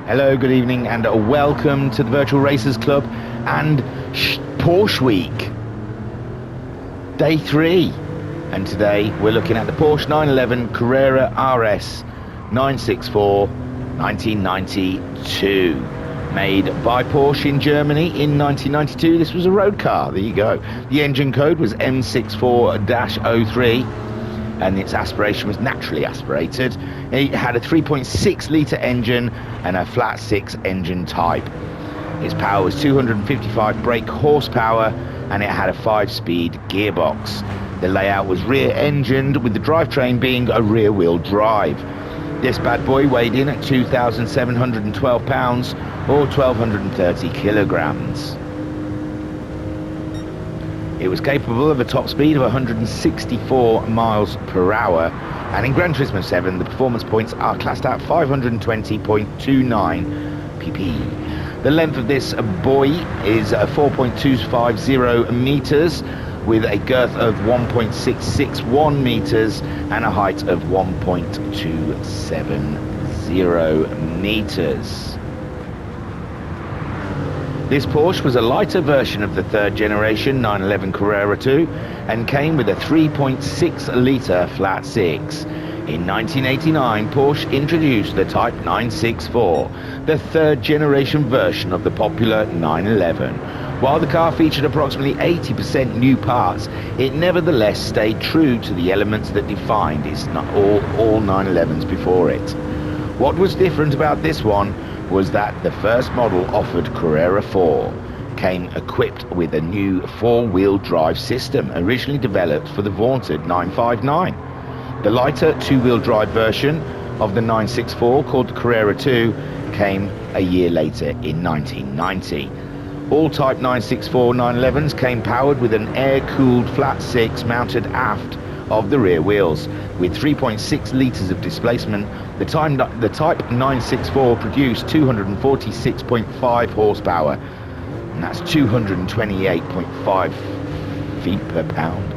Hello, good evening, and welcome to the Virtual Racers Club and Porsche Week, Day 3. And today we're looking at the Porsche 911 Carrera RS 964 1992. Made by Porsche in Germany in 1992. This was a road car, there you go. The engine code was M64-03. And its aspiration was naturally aspirated. It had a 3.6 litre engine and a flat 6 engine type. Its power was 255 brake horsepower and it had a 5-speed gearbox. The layout was rear engined with the drivetrain being a rear wheel drive. This bad boy weighed in at 2,712 pounds or 1,230 kilograms. It was capable of a top speed of 164 miles per hour, and in Gran Turismo 7 the performance points are classed at 520.29 pp. The length of this boy is 4.250 meters with a girth of 1.661 meters and a height of 1.270 meters. This Porsche was a lighter version of the third generation 911 Carrera 2 and came with a 3.6 litre flat 6. In 1989, Porsche introduced the Type 964, the third generation version of the popular 911. While the car featured approximately 80% new parts, it nevertheless stayed true to the elements that defined its all 911s before it. What was different about this one was that the first model offered Carrera 4 came equipped with a new 4-wheel drive system originally developed for the vaunted 959. The lighter 2-wheel drive version of the 964 called the Carrera 2 came a year later in 1990. All Type 964 911s came powered with an air-cooled flat 6 mounted aft of the rear wheels. With 3.6 litres of displacement, the Type 964 produced 246.5 horsepower, and that's 228.5 feet per pound.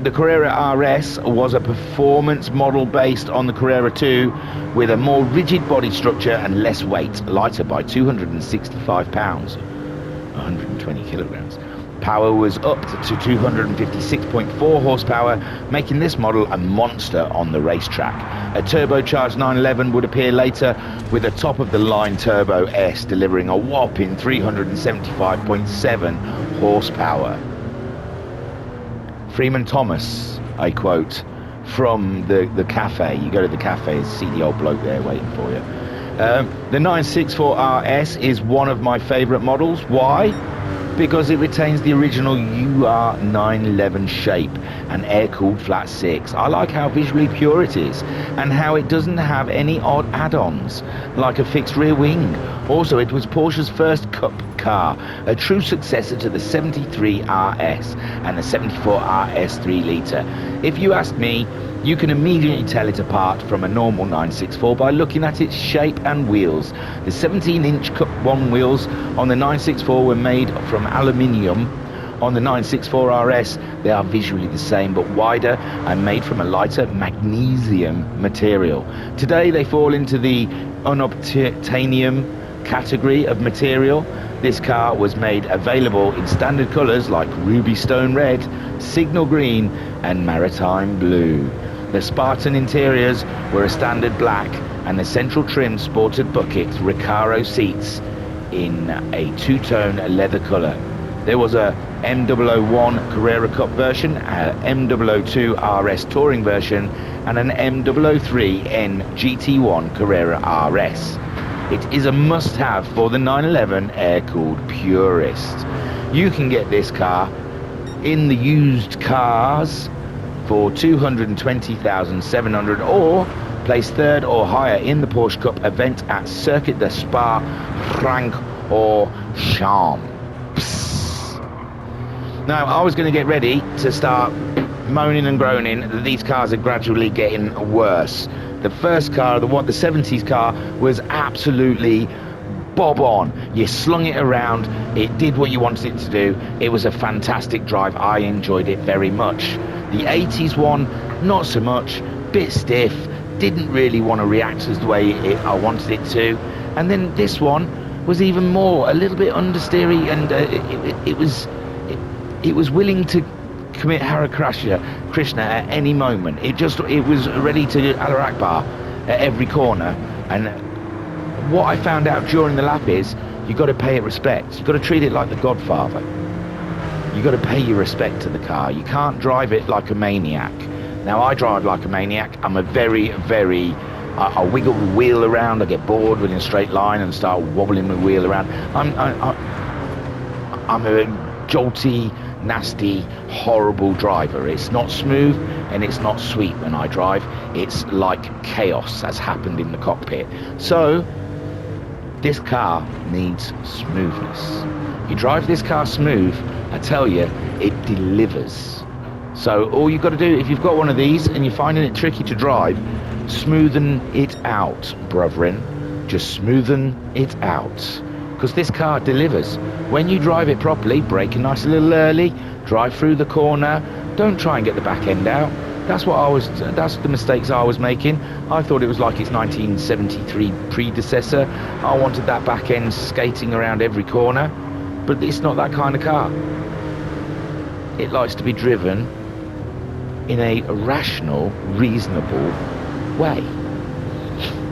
The Carrera RS was a performance model based on the Carrera 2 with a more rigid body structure and less weight, lighter by 265 pounds, 120 kilograms. Power was up to 256.4 horsepower, making this model a monster on the racetrack. A turbocharged 911 would appear later with a top-of-the-line Turbo S delivering a whopping 375.7 horsepower. Freeman Thomas, I quote, from the cafe. You go to the cafe, see the old bloke there waiting for you. The 964 RS is one of my favourite models. Why? Because it retains the original UR 911 shape and air-cooled flat 6. I like how visually pure it is and how it doesn't have any odd add-ons like a fixed rear wing. Also, it was Porsche's first cup car, a true successor to the 73 RS and the 74 RS 3 litre. If you ask me, you can immediately tell it apart from a normal 964 by looking at its shape and wheels. The 17-inch Cup 1 wheels on the 964 were made from aluminium. On the 964 RS, they are visually the same but wider and made from a lighter magnesium material. Today, they fall into the unobtainium category of material. This car was made available in standard colours like ruby stone red, signal green and maritime blue. The Spartan interiors were a standard black and the central trim sported bucket Recaro seats in a two-tone leather colour. There was a M001 Carrera Cup version, an M002 RS Touring version and an M003N GT1 Carrera RS. It is a must-have for the 911 air-cooled purist. You can get this car in the used cars for $220,700 or place third or higher in the Porsche Cup event at Circuit de Spa, Francorchamps. Now, I was going to get ready to start moaning and groaning that these cars are gradually getting worse. The first car, the 70s car, was absolutely bob on. You slung it around, it did what you wanted it to do. It was a fantastic drive. I enjoyed it very much. The 80s one, not so much, bit stiff, didn't really want to react as the way I wanted it to. And then this one was even more, a little bit understeery, and it was willing to commit Hare Krishna at any moment. It was ready to Allah Akbar at every corner. And what I found out during the lap is you've got to pay it respect. You've got to treat it like the Godfather. You've got to pay your respect to the car. You can't drive it like a maniac. Now, I drive like a maniac. I'm a very, I wiggle the wheel around. I get bored within a straight line and start wobbling the wheel around. I'm a jolty, nasty, horrible driver. It's not smooth and it's not sweet when I drive. It's like chaos has happened in the cockpit. So this car needs smoothness. You drive this car smooth, I tell you, it delivers. So all you've got to do, if you've got one of these and you're finding it tricky to drive, smoothen it out, brethren. Just smoothen it out. Because this car delivers. When you drive it properly, brake a nice little early, drive through the corner, don't try and get the back end out. That's the mistakes I was making. I thought it was like its 1973 predecessor. I wanted that back end skating around every corner, but it's not that kind of car. It likes to be driven in a rational, reasonable way.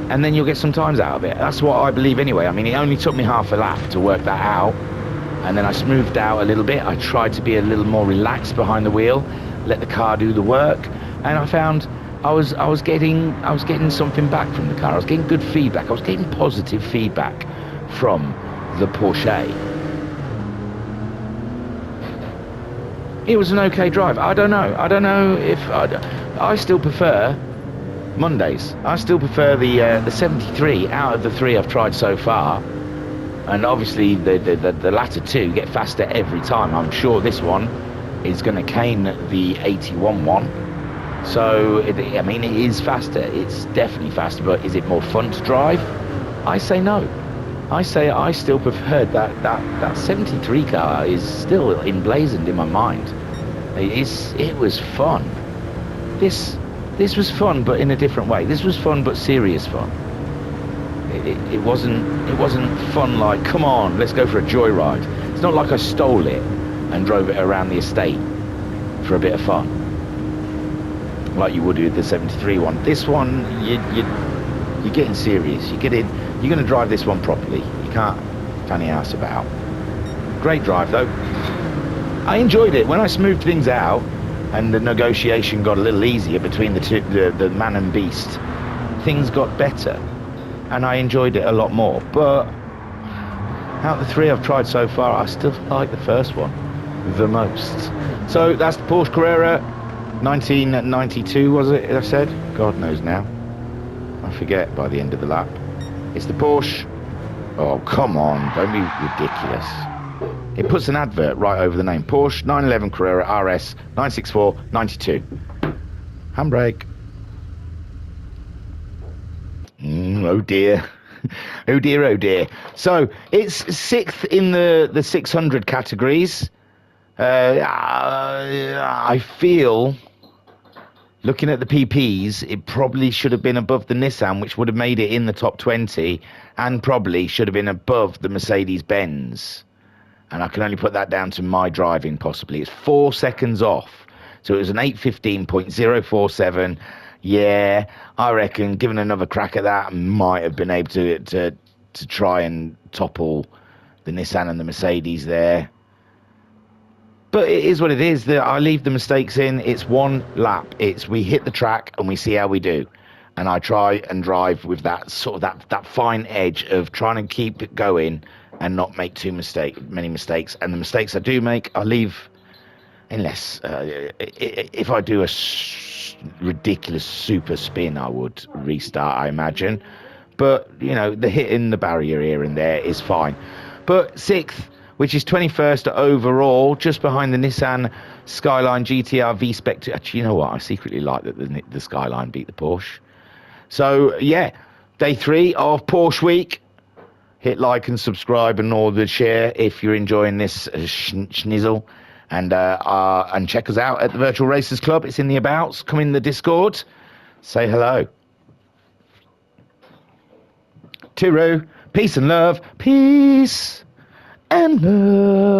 And then you'll get some times out of it. That's what I believe anyway. I mean, it only took me half a lap to work that out. And then I smoothed out a little bit. I tried to be a little more relaxed behind the wheel, let the car do the work. And I found I was getting something back from the car. I was getting good feedback. I was getting positive feedback from the Porsche. It was an okay drive. I don't know if I still prefer Mondays. I still prefer the 73 out of the three I've tried so far. And obviously the latter two get faster every time. I'm sure this one is going to cane the 81 one. So I mean, it is faster. It's definitely faster. But is it more fun to drive? I say no. I say I still preferred that 73 car is still emblazoned in my mind. It was fun. This was fun, but in a different way. This was fun, but serious fun. It wasn't fun like, come on, let's go for a joyride. It's not like I stole it and drove it around the estate for a bit of fun, like you would with the 73 one. This one, you're getting serious. You're going to drive this one properly. You can't fanny ass about. Great drive though. I enjoyed it when I smoothed things out and the negotiation got a little easier between the man and beast. Things got better and I enjoyed it a lot more. But out of the three I've tried so far, I still like the first one the most. So that's the Porsche Carrera 1992, was it, I said? God knows now. I forget by the end of the lap. It's the Porsche. Oh, come on, don't be ridiculous. It puts an advert right over the name. Porsche 911 Carrera RS 964 92. Handbrake. Oh dear. Oh dear, oh dear. So it's sixth in the 600 categories. I feel, looking at the PPs, it probably should have been above the Nissan, which would have made it in the top 20, and probably should have been above the Mercedes-Benz. And I can only put that down to my driving, possibly. It's 4 seconds off. So it was an 8:15.047. Yeah, I reckon, given another crack at that, I might have been able to try and topple the Nissan and the Mercedes there. But it is what it is. I leave the mistakes in. It's one lap. We hit the track and we see how we do. And I try and drive with that sort of that fine edge of trying to keep it going and not make many mistakes. And the mistakes I do make, I leave, unless if I do a ridiculous super spin, I would restart, I imagine. But you know, the hitting the barrier here and there is fine. But sixth, which is 21st overall, just behind the Nissan Skyline GTR V-Spec. Actually, you know what? I secretly like that the Skyline beat the Porsche. So, yeah, day 3 of Porsche Week. Hit like and subscribe and all the share if you're enjoying this schnizzle. And check us out at the Virtual Racers Club. It's in the Abouts. Come in the Discord. Say hello. Tiru. Peace and love. Peace and love.